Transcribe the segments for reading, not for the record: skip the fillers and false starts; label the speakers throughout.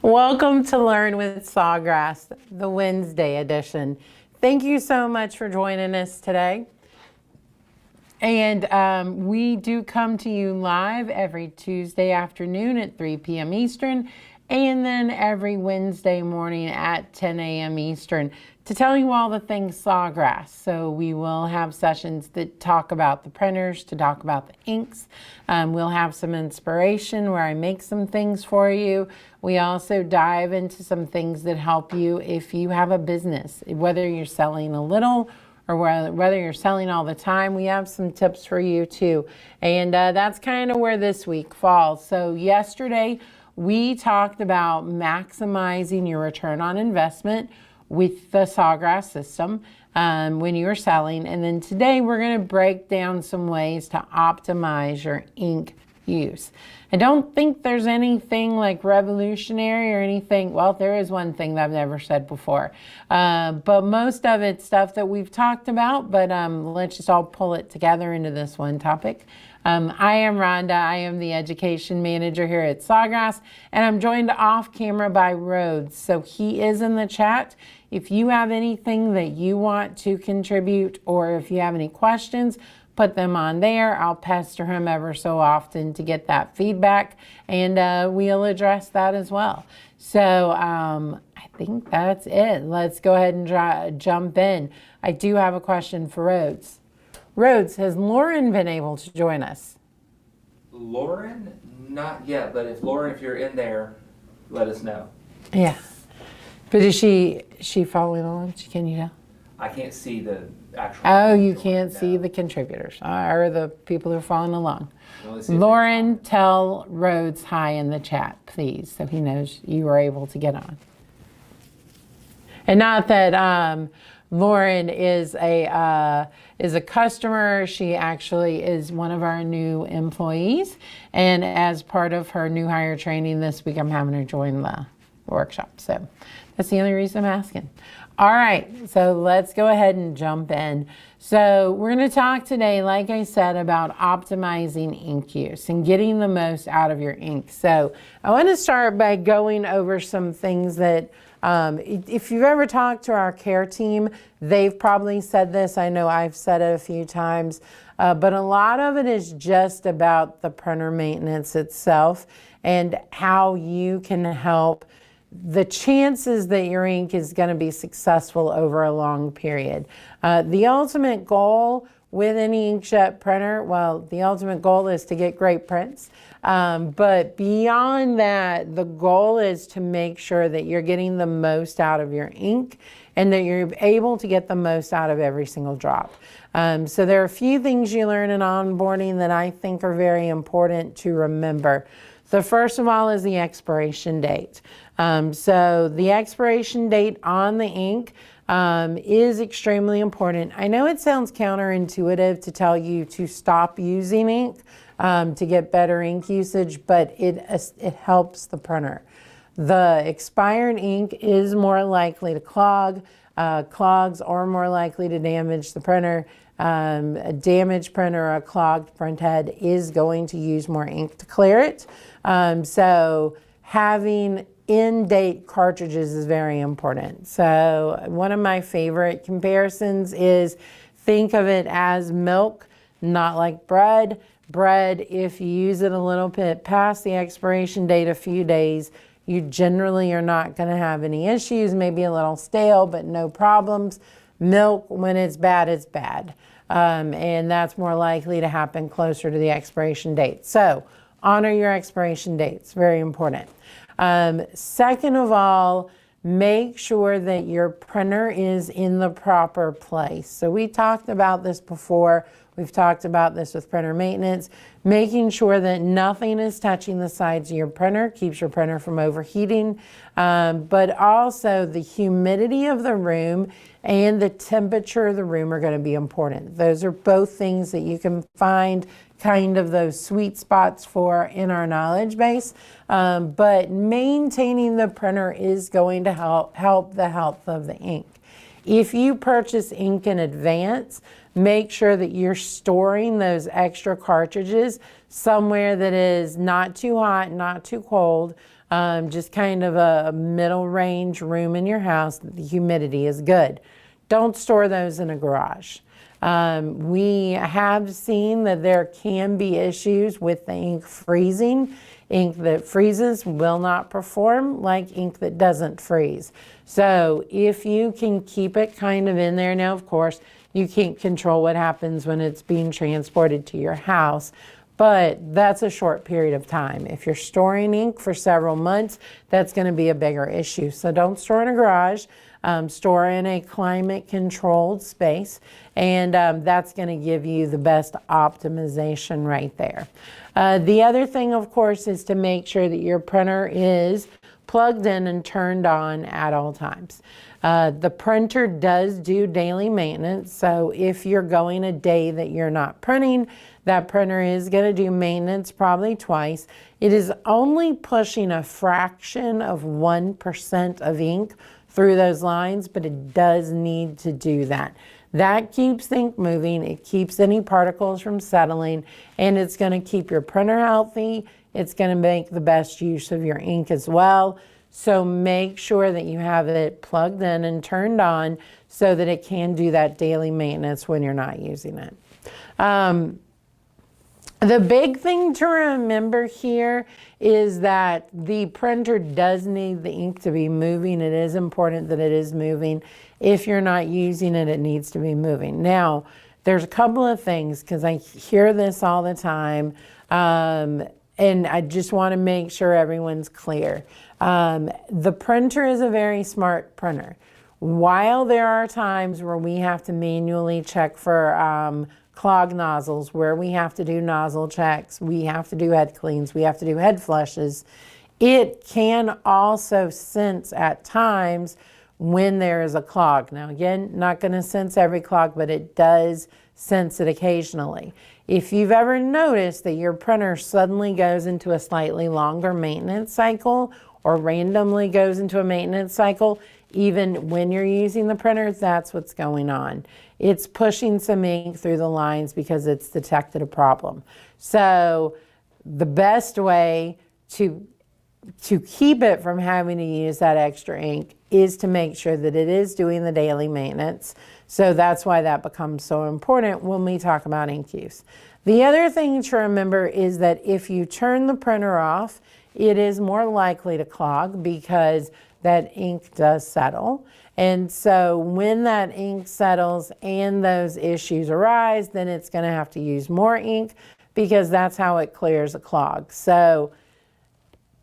Speaker 1: Welcome to Learn with Sawgrass, the Wednesday edition. Thank you so much for joining us today. And we do come to you live every Tuesday afternoon at 3 p.m. Eastern, and then every Wednesday morning at 10 a.m. Eastern to tell you all the things Sawgrass. So we will have sessions that talk about the printers, to talk about the inks. We'll have some inspiration where I make some things for you. We also dive into some things that help you if you have a business, whether you're selling a little or whether you're selling all the time. We have some tips for you too. And that's kind of where this week falls. So yesterday we talked about maximizing your return on investment with the Sawgrass system when you're selling. And then today we're going to break down some ways to optimize your ink use. I don't think there's anything like revolutionary or anything. Well, there is one thing that I've never said before, but most of it's stuff that we've talked about, but let's just all pull it together into this one topic. I am Rhonda. I am the education manager here at Sawgrass, and I'm joined off camera by Rhodes. So he is in the chat. If you have anything that you want to contribute, or if you have any questions, put them on there. I'll pester him ever so often to get that feedback, and we'll address that as well. So I think that's it. Let's go ahead and jump in. I do have a question for Rhodes. Rhodes, has Lauren been able to join us?
Speaker 2: Lauren? Not yet, but if Lauren, if you're in there, let us know.
Speaker 1: Yeah. But is she following along? Can you tell?
Speaker 2: I can't see the actual...
Speaker 1: Oh, you can't see the contributors or the people who are following along. Lauren, tell Rhodes hi in the chat, please, so he knows you were able to get on. And not that Lauren is a customer. She actually is one of our new employees, and as part of her new hire training this week, I'm having her join the workshop. So that's the only reason I'm asking. All right, so let's go ahead and jump in. So we're going to talk today, like I said, about optimizing ink use and getting the most out of your ink. So I want to start by going over some things that if you've ever talked to our care team, they've probably said this. I know I've said it a few times, but a lot of it is just about the printer maintenance itself and how you can help the chances that your ink is going to be successful over a long period. The ultimate goal with any inkjet printer, well, the ultimate goal is to get great prints. But beyond that, the goal is to make sure that you're getting the most out of your ink and that you're able to get the most out of every single drop. So there are a few things you learn in onboarding that I think are very important to remember. The first of all is the expiration date. So the expiration date on the ink is extremely important. I know it sounds counterintuitive to tell you to stop using ink to get better ink usage, but it helps the printer. The expired ink is more likely to clog. Clogs are more likely to damage the printer. A damaged printer or a clogged print head is going to use more ink to clear it. So having in-date cartridges is very important. So one of my favorite comparisons is think of it as milk, not like bread. Bread, if you use it a little bit past the expiration date, a few days, you generally are not going to have any issues, maybe a little stale, but no problems. Milk, when it's bad, it's bad. And that's more likely to happen closer to the expiration date. So honor your expiration dates, very important. Second of all, make sure that your printer is in the proper place. So we talked about this before. We've talked about this with printer maintenance, making sure that nothing is touching the sides of your printer, keeps your printer from overheating, but also the humidity of the room and the temperature of the room are going to be important. Those are both things that you can find kind of those sweet spots for in our knowledge base, but maintaining the printer is going to help the health of the ink. If you purchase ink in advance, make sure that you're storing those extra cartridges somewhere that is not too hot, not too cold, just kind of a middle range room in your house that the humidity is good. Don't store those in a garage. We have seen that there can be issues with the ink freezing. Ink that freezes will not perform like ink that doesn't freeze. So if you can keep it kind of in there, now of course you can't control what happens when it's being transported to your house, but that's a short period of time. If you're storing ink for several months, that's going to be a bigger issue. So don't store in a garage. Store in a climate controlled space, and that's going to give you the best optimization right there. The other thing, of course, is to make sure that your printer is plugged in and turned on at all times. The printer does do daily maintenance, so if you're going a day that you're not printing, that printer is going to do maintenance probably twice. It is only pushing a fraction of 1% of ink through those lines, but it does need to do that. That keeps the ink moving, it keeps any particles from settling, and it's going to keep your printer healthy. It's going to make the best use of your ink as well. So make sure that you have it plugged in and turned on so that it can do that daily maintenance when you're not using it. The big thing to remember here is that the printer does need the ink to be moving. It is important that it is moving. If you're not using it, it needs to be moving. Now, there's a couple of things, because I hear this all the time, and I just want to make sure everyone's clear. The printer is a very smart printer. While there are times where we have to manually check for clog nozzles, where we have to do nozzle checks, we have to do head cleans, we have to do head flushes, it can also sense at times when there is a clog. Now again, not going to sense every clog, but it does sense it occasionally. If you've ever noticed that your printer suddenly goes into a slightly longer maintenance cycle or randomly goes into a maintenance cycle, even when you're using the printer, that's what's going on. It's pushing some ink through the lines because it's detected a problem. So the best way to keep it from having to use that extra ink is to make sure that it is doing the daily maintenance. So that's why that becomes so important when we talk about ink use. The other thing to remember is that if you turn the printer off, it is more likely to clog because that ink does settle. And so when that ink settles and those issues arise, then it's going to have to use more ink because that's how it clears a clog. So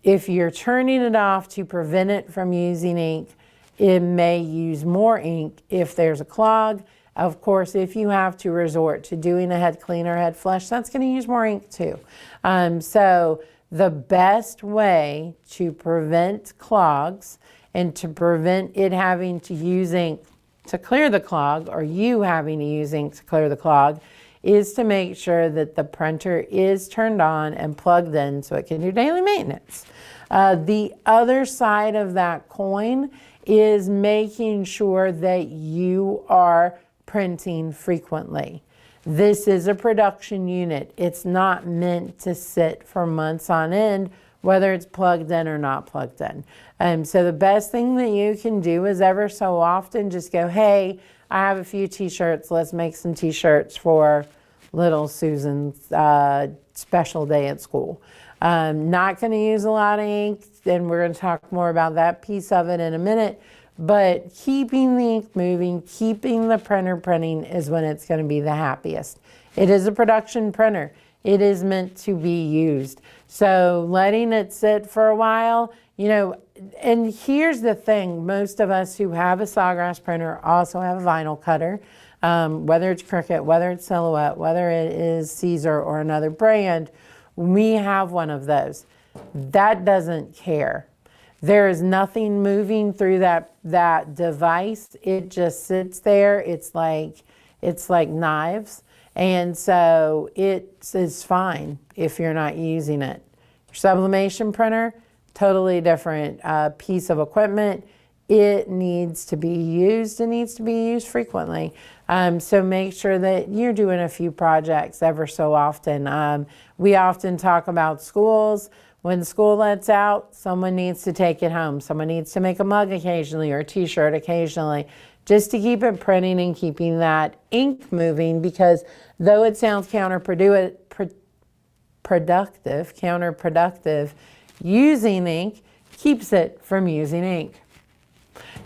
Speaker 1: if you're turning it off to prevent it from using ink, it may use more ink if there's a clog. Of course, if you have to resort to doing a head clean or head flush, that's going to use more ink too. So the best way to prevent clogs and to prevent it having to use ink to clear the clog, or you having to use ink to clear the clog, is to make sure that the printer is turned on and plugged in so it can do daily maintenance. The other side of that coin is making sure that you are printing frequently. This is a production unit. It's not meant to sit for months on end, whether it's plugged in or not plugged in. So the best thing that you can do is ever so often just go, hey, I have a few t-shirts. Let's make some t-shirts for little Susan's special day at school. Not going to use a lot of ink, and we're going to talk more about that piece of it in a minute. But keeping the ink moving, keeping the printer printing is when it's going to be the happiest. It is a production printer. It is meant to be used. So letting it sit for a while, you know, and here's the thing. Most of us who have a Sawgrass printer also have a vinyl cutter, whether it's Cricut, whether it's Silhouette, whether it is Caesar or another brand. We have one of those. That doesn't care. There is nothing moving through that device. It just sits there. It's like knives. And so it is fine if you're not using it. Your sublimation printer, totally different piece of equipment. it needs to be used. It needs to be used frequently. So make sure that you're doing a few projects ever so often. We often talk about schools. When school lets out, someone needs to take it home. Someone needs to make a mug occasionally or a t-shirt occasionally, just to keep it printing and keeping that ink moving, because though it sounds counterproductive, using ink keeps it from using ink.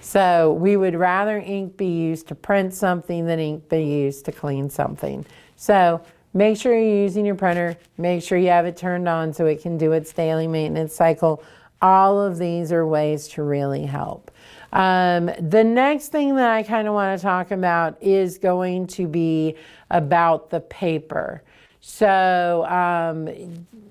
Speaker 1: So we would rather ink be used to print something than ink be used to clean something. So make sure you're using your printer. Make sure you have it turned on so it can do its daily maintenance cycle. All of these are ways to really help. The next thing that I kind of want to talk about is going to be about the paper. So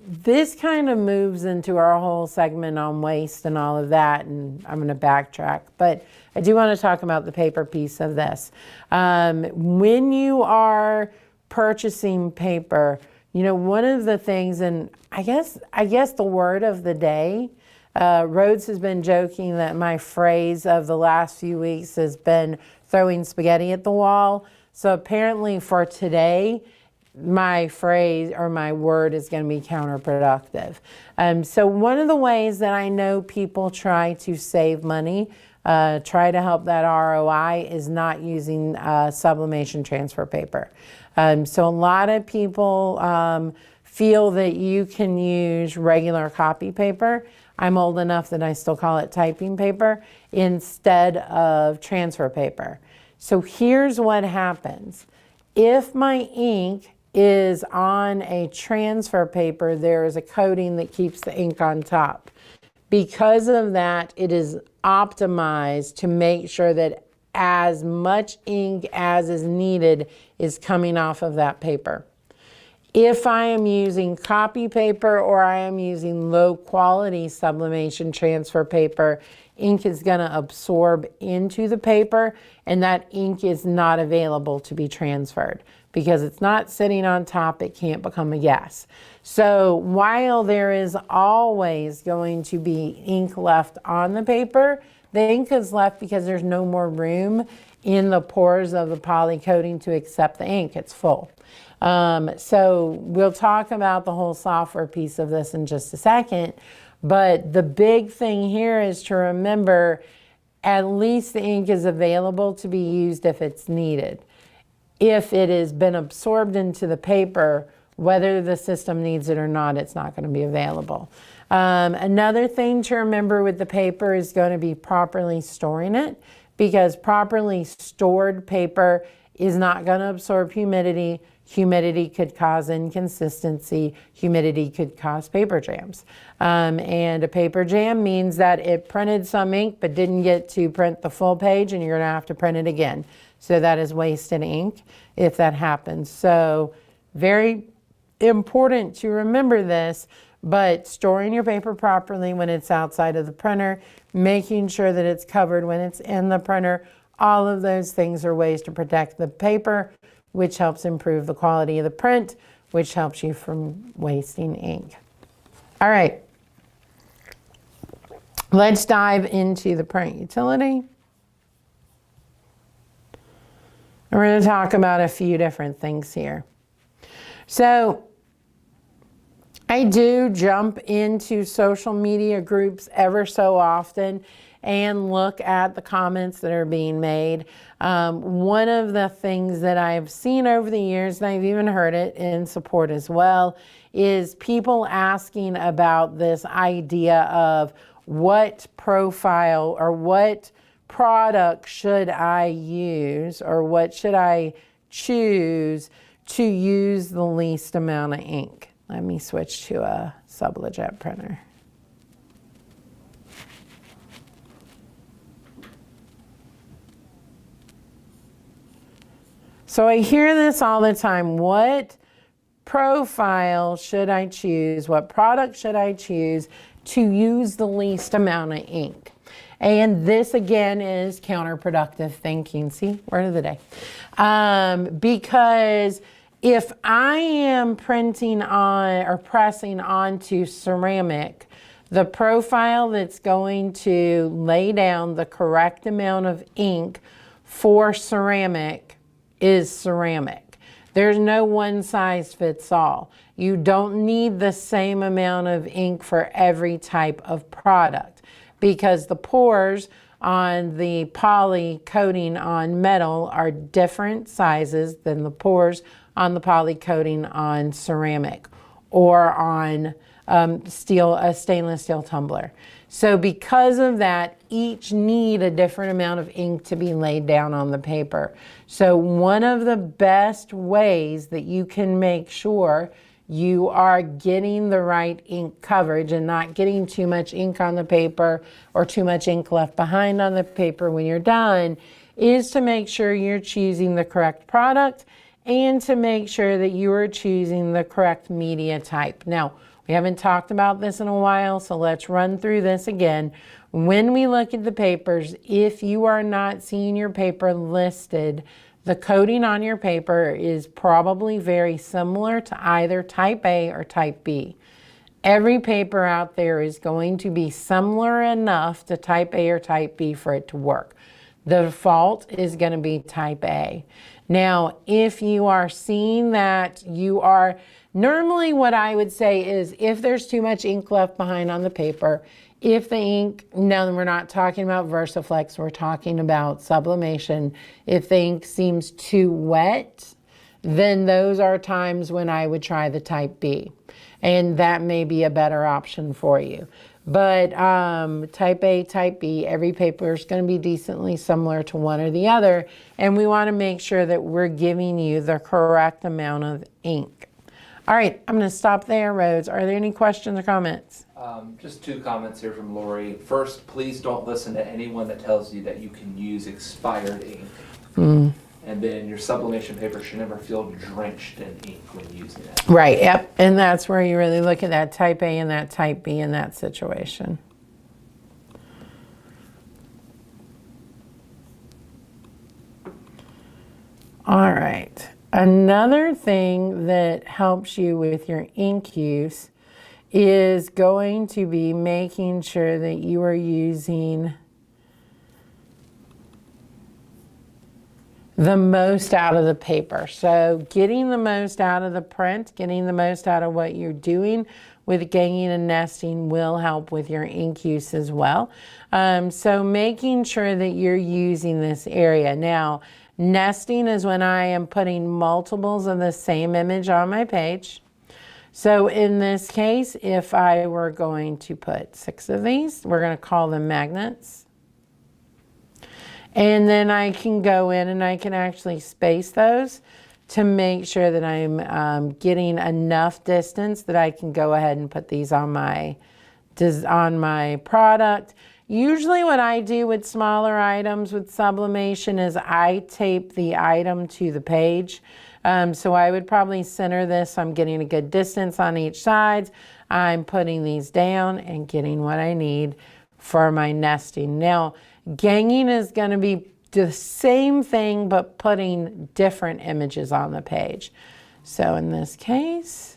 Speaker 1: this kind of moves into our whole segment on waste and all of that, and I'm going to backtrack, but I do want to talk about the paper piece of this. When you are purchasing paper, you know, one of the things, and I guess the word of the day, Rhodes has been joking that my phrase of the last few weeks has been throwing spaghetti at the wall. So apparently for today, my phrase or my word is going to be counterproductive. So one of the ways that I know people try to save money, try to help that ROI, is not using sublimation transfer paper. So a lot of people feel that you can use regular copy paper. I'm old enough that I still call it typing paper instead of transfer paper. So here's what happens. If my ink is on a transfer paper, there is a coating that keeps the ink on top. Because of that, it is optimized to make sure that as much ink as is needed is coming off of that paper. If I am using copy paper or I am using low quality sublimation transfer paper, ink is going to absorb into the paper and that ink is not available to be transferred. Because it's not sitting on top, it can't become a gas. So while there is always going to be ink left on the paper, the ink is left because there's no more room in the pores of the poly coating to accept the ink. It's full. So we'll talk about the whole software piece of this in just a second. But the big thing here is to remember at least the ink is available to be used if it's needed. If it has been absorbed into the paper, whether the system needs it or not, it's not going to be available. Another thing to remember with the paper is going to be properly storing it, because properly stored paper is not going to absorb humidity. Humidity could cause inconsistency. Humidity could cause paper jams. And a paper jam means that it printed some ink but didn't get to print the full page and you're going to have to print it again. So that is wasted ink if that happens. So very important to remember this, but storing your paper properly when it's outside of the printer, making sure that it's covered when it's in the printer, all of those things are ways to protect the paper, which helps improve the quality of the print, which helps you from wasting ink. All right, let's dive into the print utility. We're going to talk about a few different things here. So I do jump into social media groups ever so often and look at the comments that are being made. One of the things that I've seen over the years, and I've even heard it in support as well, is people asking about this idea of what profile or what product should I use, or what should I choose to use the least amount of ink. Let me switch to a SubleJet printer. So I hear this all the time. What profile should I choose? What product should I choose to use the least amount of ink? And this again is counterproductive thinking. See, word of the day. Because if I am printing on or pressing onto ceramic, The profile that's going to lay down the correct amount of ink for ceramic is ceramic. There's no one size fits all. You don't need the same amount of ink for every type of product because the pores on the poly coating on metal are different sizes than the pores on the poly coating on ceramic or on a stainless steel tumbler. So because of that, each need a different amount of ink to be laid down on the paper. So one of the best ways that you can make sure you are getting the right ink coverage and not getting too much ink on the paper or too much ink left behind on the paper when you're done is to make sure you're choosing the correct product and to make sure that you are choosing the correct media type. Now, we haven't talked about this in a while, so let's run through this again. When we look at the papers, if you are not seeing your paper listed, the coating on your paper is probably very similar to either type A or type B. Every paper out there is going to be similar enough to type A or type B for it to work. The default is going to be type A. Now, if you are seeing that you are, normally what I would say is if there's too much ink left behind on the paper, if the ink, no, we're not talking about VersaFlex, we're talking about sublimation. If the ink seems too wet, then those are times when I would try the type B. And that may be a better option for you. But type A, type B, every paper is going to be decently similar to one or the other. And we want to make sure that we're giving you the correct amount of ink. All right, I'm going to stop there, Rhodes. Are there any questions or comments?
Speaker 2: Just two comments here from Lori. First, please don't listen to anyone that tells you that you can use expired ink. And then your sublimation paper should never feel drenched in ink when using it.
Speaker 1: Right, yep. And that's where you really look at that type A and that type B in that situation. All right. Another thing that helps you with your ink use is going to be making sure that you are using the most out of the paper. So getting the most out of the print, getting the most out of what you're doing with ganging and nesting will help with your ink use as well. So making sure that you're using this area. Now, nesting is when I am putting multiples of the same image on my page. So in this case, if I were going to put 6 of these, we're going to call them magnets. And then I can go in and I can actually space those to make sure that I'm getting enough distance that I can go ahead and put these on my product. Usually what I do with smaller items with sublimation is I tape the item to the page. So I would probably center this. I'm getting a good distance on each side. I'm putting these down and getting what I need for my nesting. Now, ganging is going to be the same thing, but putting different images on the page. So in this case,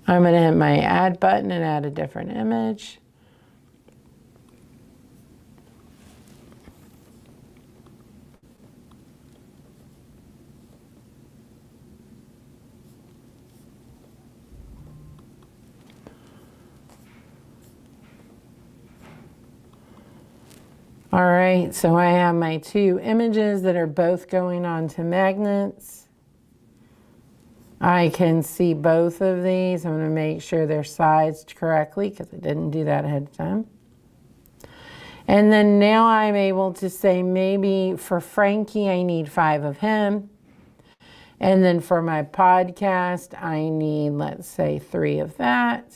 Speaker 1: I'm going to hit my add button and add a different image. All right, so I have my 2 images that are both going onto magnets. I can see both of these. I'm going to make sure they're sized correctly because I didn't do that ahead of time. And then now I'm able to say maybe for Frankie, I need 5 of him. And then for my podcast, I need, let's say, 3 of that.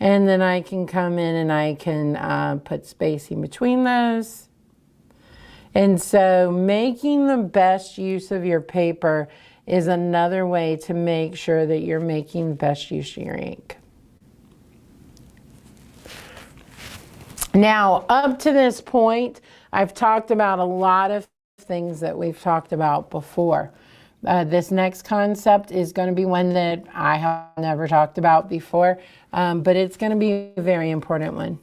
Speaker 1: And then I can come in and I can put spacing between those. And so making the best use of your paper is another way to make sure that you're making the best use of your ink. Now, up to this point, I've talked about a lot of things that we've talked about before. This next concept is going to be one that I have never talked about before, but it's going to be a very important one.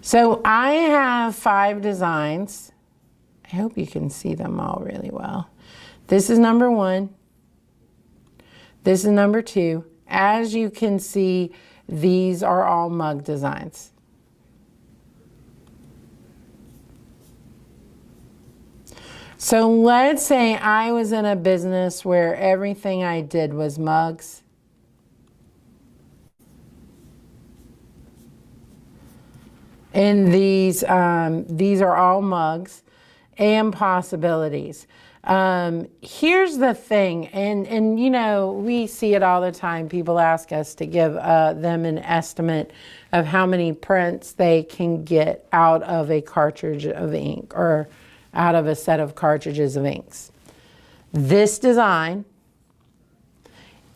Speaker 1: So I have 5 designs. I hope you can see them all really well. This is number 1. This is number 2. As you can see, these are all mug designs. So let's say I was in a business where everything I did was mugs. And these are all mugs and possibilities. Here's the thing, and you know, we see it all the time. People ask us to give them an estimate of how many prints they can get out of a cartridge of ink or out of a set of cartridges of inks. This design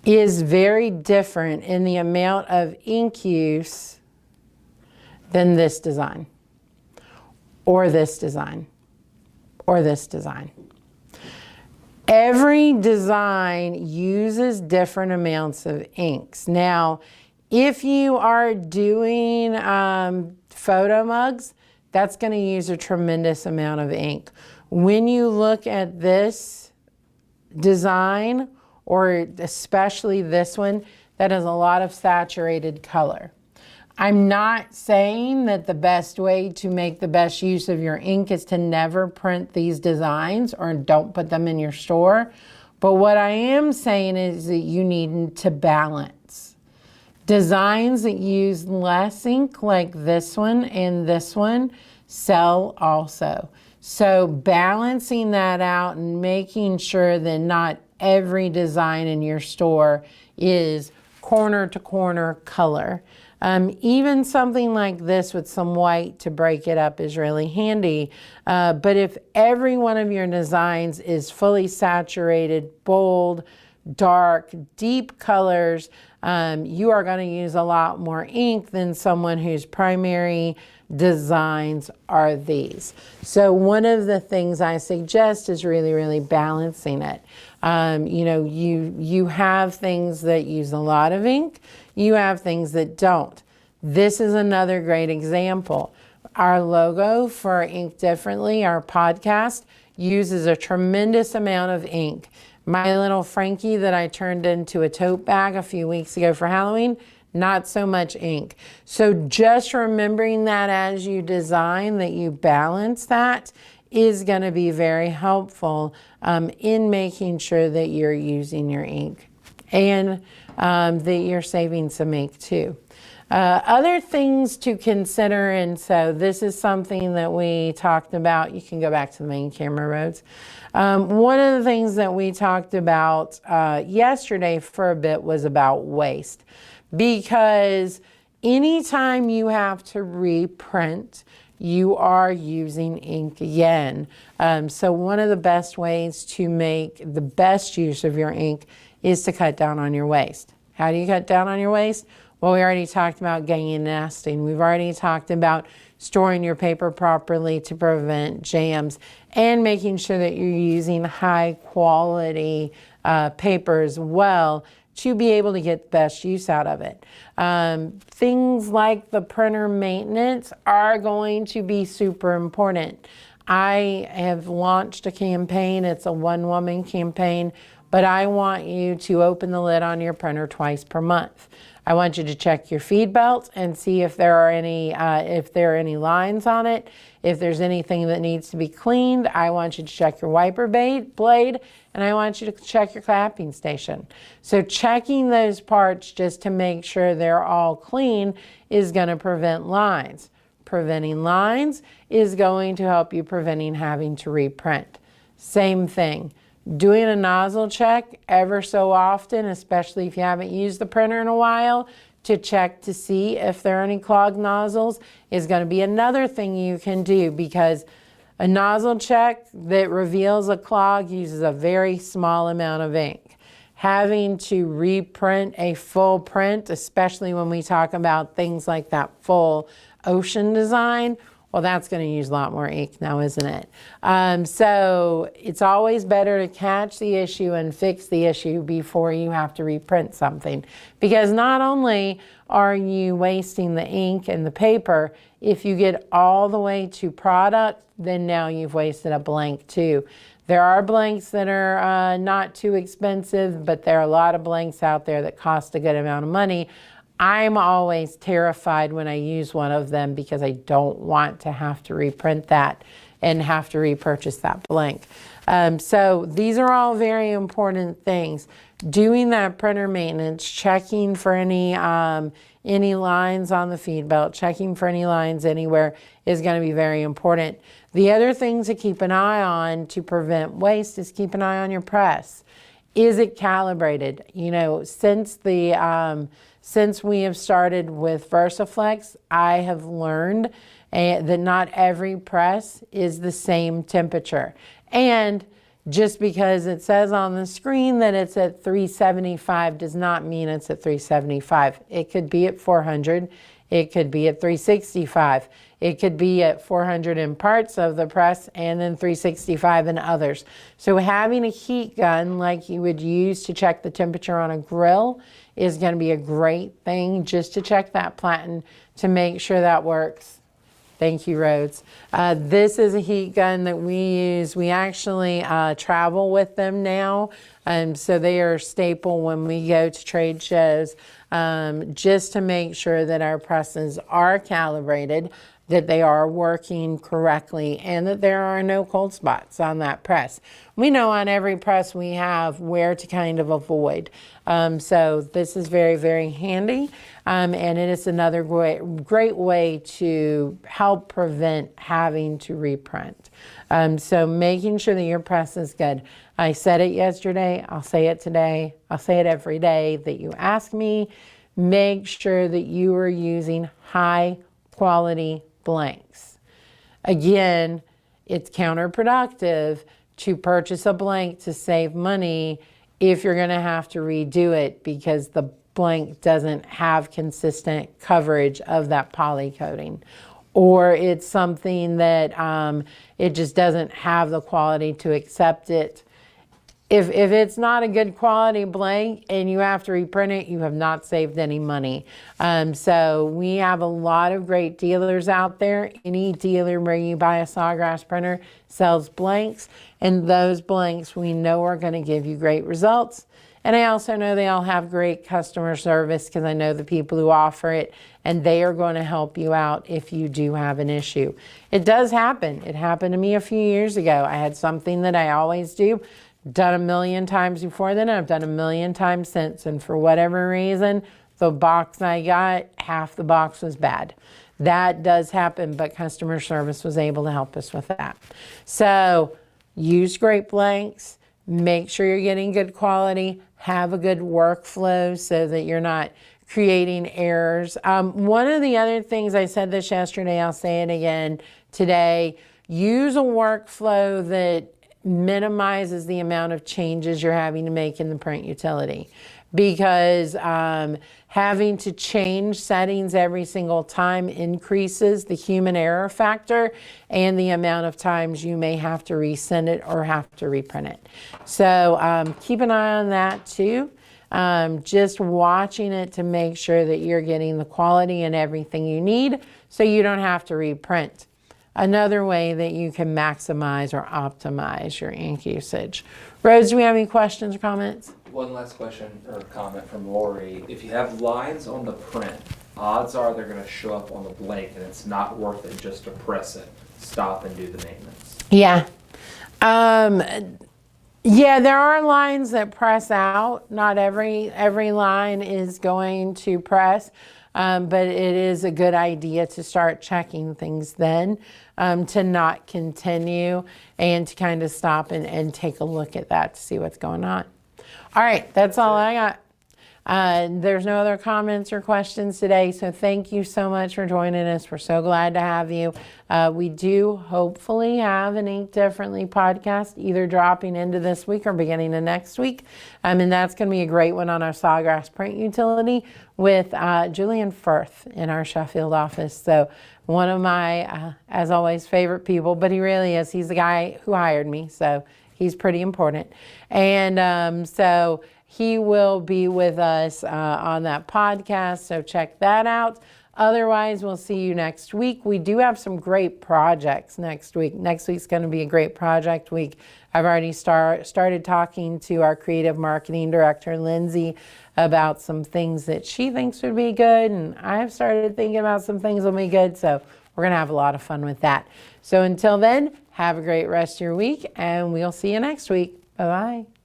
Speaker 1: is very different in the amount of ink use than this design, or this design, or this design. Every design uses different amounts of inks. Now, if you are doing photo mugs, that's going to use a tremendous amount of ink. When you look at this design, or especially this one, that has a lot of saturated color. I'm not saying that the best way to make the best use of your ink is to never print these designs or don't put them in your store. But what I am saying is that you need to balance. Designs that use less ink, like this one and this one, sell also. So balancing that out and making sure that not every design in your store is corner to corner color. Even something like this with some white to break it up is really handy. But if every one of your designs is fully saturated, bold, dark, deep colors, you are going to use a lot more ink than someone whose primary designs are these. So one of the things I suggest is really balancing it. You know, you have things that use a lot of ink. You have things that don't. This is another great example. Our logo for Ink Differently, our podcast, uses a tremendous amount of ink. My little Frankie that I turned into a tote bag a few weeks ago for Halloween, not so much ink. So just remembering that as you design, that you balance that, is going to be very helpful in making sure that you're using your ink and that you're saving some ink too. Other things to consider, and so this is something that we talked about. You can go back to the main camera, Rhodes. One of the things that we talked about yesterday for a bit was about waste, because anytime you have to reprint, you are using ink again. So one of the best ways to make the best use of your ink is to cut down on your waste. How do you cut down on your waste? Well, we already talked about ganging and nesting. We've already talked about storing your paper properly to prevent jams and making sure that you're using high quality paper as well to be able to get the best use out of it. Things like the printer maintenance are going to be super important. I have launched a campaign. It's a one-woman campaign, but I want you to open the lid on your printer twice per month. I want you to check your feed belt and see if there are any lines on it. If there's anything that needs to be cleaned, I want you to check your wiper blade, and I want you to check your clapping station. So checking those parts just to make sure they're all clean is going to prevent lines. Preventing lines is going to help you preventing having to reprint. Same thing. Doing a nozzle check ever so often, especially if you haven't used the printer in a while, to check to see if there are any clogged nozzles is going to be another thing you can do, because a nozzle check that reveals a clog uses a very small amount of ink. having to reprint a full print, especially when we talk about things like that full ocean design, well, that's going to use a lot more ink now, isn't it? So it's always better to catch the issue and fix the issue before you have to reprint something. Because not only are you wasting the ink and the paper, if you get all the way to product, then now you've wasted a blank too. There are blanks that are not too expensive, but there are a lot of blanks out there that cost a good amount of money. I'm always terrified when I use one of them because I don't want to have to reprint that and have to repurchase that blank. So these are all very important things. Doing that printer maintenance, checking for any lines on the feed belt, checking for any lines anywhere is going to be very important. The other thing to keep an eye on to prevent waste is keep an eye on your press. Is it calibrated? You know, since we have started with VersaFlex, I have learned that not every press is the same temperature. And just because it says on the screen that it's at 375 does not mean it's at 375. It could be at 400. It could be at 365. It could be at 400 in parts of the press and then 365 in others. So having a heat gun like you would use to check the temperature on a grill is going to be a great thing just to check that platen to make sure that works. Thank you, Rhodes. This is a heat gun that we use. We actually travel with them now. So they are a staple when we go to trade shows, just to make sure that our presses are calibrated, that they are working correctly, and that there are no cold spots on that press. We know on every press we have where to kind of avoid. So this is very, very handy, and it is another great way to help prevent having to reprint. So making sure that your press is good. I said it yesterday, I'll say it today, I'll say it every day that you ask me. Make sure that you are using high quality blanks. Again, it's counterproductive to purchase a blank to save money if you're going to have to redo it because the blank doesn't have consistent coverage of that poly coating, or it's something that it just doesn't have the quality to accept it. If it's not a good quality blank and you have to reprint it, you have not saved any money. So we have a lot of great dealers out there. Any dealer where you buy a Sawgrass printer sells blanks, and those blanks we know are going to give you great results. And I also know they all have great customer service because I know the people who offer it, and they are going to help you out if you do have an issue. It does happen. It happened to me a few years ago. I had something that I always do. Done a million times before then, I've done a million times since, and for whatever reason, the box I got, half the box was bad. That does happen, but customer service was able to help us with that. So use great blanks, make sure you're getting good quality, have a good workflow so that you're not creating errors. One of the other things, I said this yesterday, I'll say it again today, use a workflow that minimizes the amount of changes you're having to make in the print utility, because having to change settings every single time increases the human error factor and the amount of times you may have to resend it or have to reprint it. So keep an eye on that too. Just watching it to make sure that you're getting the quality and everything you need so you don't have to reprint. Another way that you can maximize or optimize your ink usage. Rose, do we have any questions or comments?
Speaker 2: One last question or comment from Lori. If you have lines on the print, odds are they're going to show up on the blank, and it's not worth it just to press it, stop, and do the maintenance.
Speaker 1: Yeah. Yeah, there are lines that press out. Not every line is going to press. But it is a good idea to start checking things then, to not continue and to kind of stop and take a look at that to see what's going on. All right, that's all I got. There's no other comments or questions today, so thank you so much for joining us. We're so glad to have you. We do hopefully have an Ink Differently podcast either dropping into this week or beginning of next week. And that's going to be a great one on our Sawgrass print utility with Julian Firth in our Sheffield office. So one of my, as always, favorite people, but he really is. He's the guy who hired me, so he's pretty important. And so he will be with us on that podcast, so check that out. Otherwise, we'll see you next week. We do have some great projects next week. Next week's going to be a great project week. I've already started talking to our creative marketing director, Lindsay, about some things that she thinks would be good, and I've started thinking about some things that will be good, so we're going to have a lot of fun with that. So until then, have a great rest of your week, and we'll see you next week. Bye-bye.